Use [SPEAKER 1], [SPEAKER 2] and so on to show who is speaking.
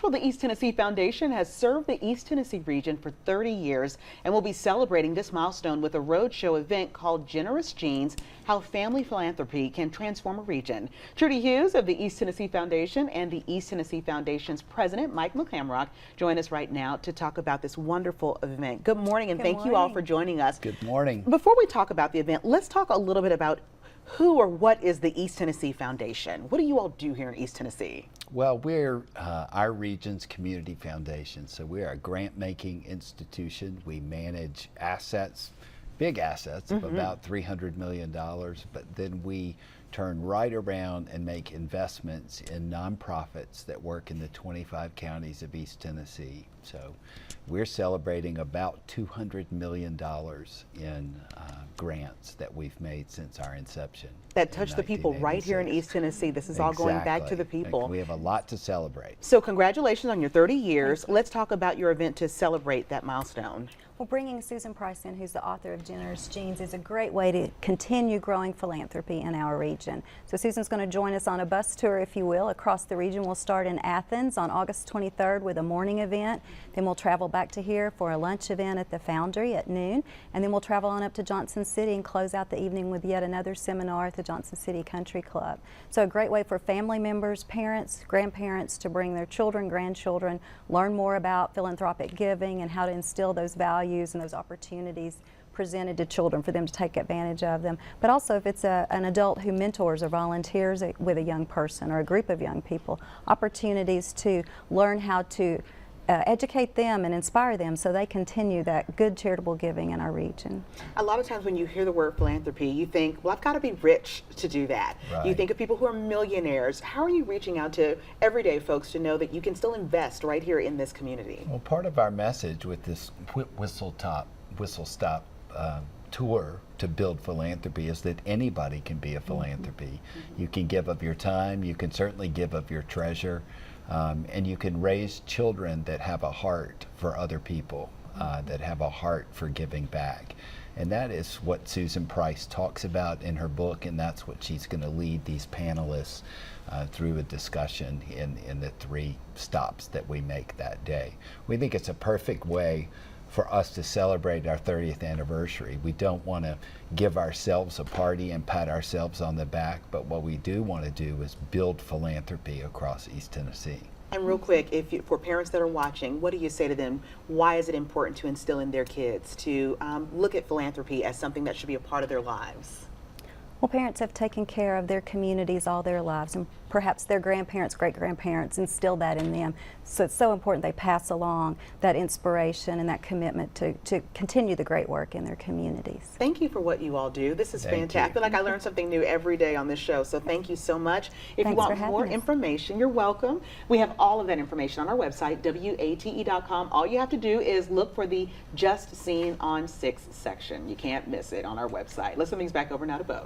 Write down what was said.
[SPEAKER 1] Well, the East Tennessee Foundation has served the East Tennessee region for 30 years and will be celebrating this milestone with a roadshow event called Generous Genes, How Family Philanthropy Can Transform a Region. Trudy Hughes of the East Tennessee Foundation and the East Tennessee Foundation's president, Mike McCamrock, join us right now to talk about this wonderful event. Good morning, and thank you all for joining us.
[SPEAKER 2] Good morning.
[SPEAKER 1] Before we talk about the event, let's talk a little bit about who or what is the East Tennessee Foundation? What do you all do here in East Tennessee?
[SPEAKER 2] Well, we're our region's community foundation, so we're a grant-making institution. We manage assets, big assets of about $300 million, but then we turn right around and make investments in nonprofits that work in the 25 counties of East Tennessee. So we're celebrating about $200 million in grants that we've made since our inception.
[SPEAKER 1] That touch the people right here in East Tennessee. This is all going back to the people.
[SPEAKER 2] We have a lot to celebrate.
[SPEAKER 1] So congratulations on your 30 years. Let's talk about your event to celebrate that milestone.
[SPEAKER 3] Well, bringing Susan Price in, who's the author of Generous Genes, is a great way to continue growing philanthropy in our region. So Susan's going to join us on a bus tour, if you will, across the region. We'll start in Athens on August 23rd with a morning event. Then we'll travel back to here for a lunch event at the Foundry at noon. And then we'll travel on up to Johnson City and close out the evening with yet another seminar at the Johnson City Country Club. So a great way for family members, parents, grandparents to bring their children, grandchildren, learn more about philanthropic giving and how to instill those values and those opportunities presented to children for them to take advantage of them. But also if it's an adult who mentors or volunteers with a young person or a group of young people, opportunities to learn how to educate them and inspire them so they continue that good charitable giving in our region.
[SPEAKER 1] A lot of times when you hear the word philanthropy, you think, well, I've got to be rich to do that.
[SPEAKER 2] Right.
[SPEAKER 1] You think of people who are millionaires. How are you reaching out to everyday folks to know that you can still invest right here in this community?
[SPEAKER 2] Well, part of our message with this whistle stop tour to build philanthropy is that anybody can be a philanthropy. You can give of your time, you can certainly give of your treasure, and you can raise children that have a heart for other people, that have a heart for giving back. And that is what Susan Price talks about in her book, and that's what she's going to lead these panelists through a discussion in the 3 stops that we make that day. We think it's a perfect way for us to celebrate our 30th anniversary. We don't want to give ourselves a party and pat ourselves on the back, but what we do want to do is build philanthropy across East Tennessee.
[SPEAKER 1] And real quick, for parents that are watching, what do you say to them? Why is it important to instill in their kids to look at philanthropy as something that should be a part of their lives?
[SPEAKER 3] Well, parents have taken care of their communities all their lives, and perhaps their grandparents, great-grandparents instilled that in them. So it's so important they pass along that inspiration and that commitment to continue the great work in their communities.
[SPEAKER 1] Thank you for what you all do. This is fantastic. I feel like I learn something new every day on this show, so thank you so much. If you want more information, you're welcome. We have all of that information on our website, wate.com. All you have to do is look for the Just Seen on 6 section. You can't miss it on our website. Let's send things back over now to Bo.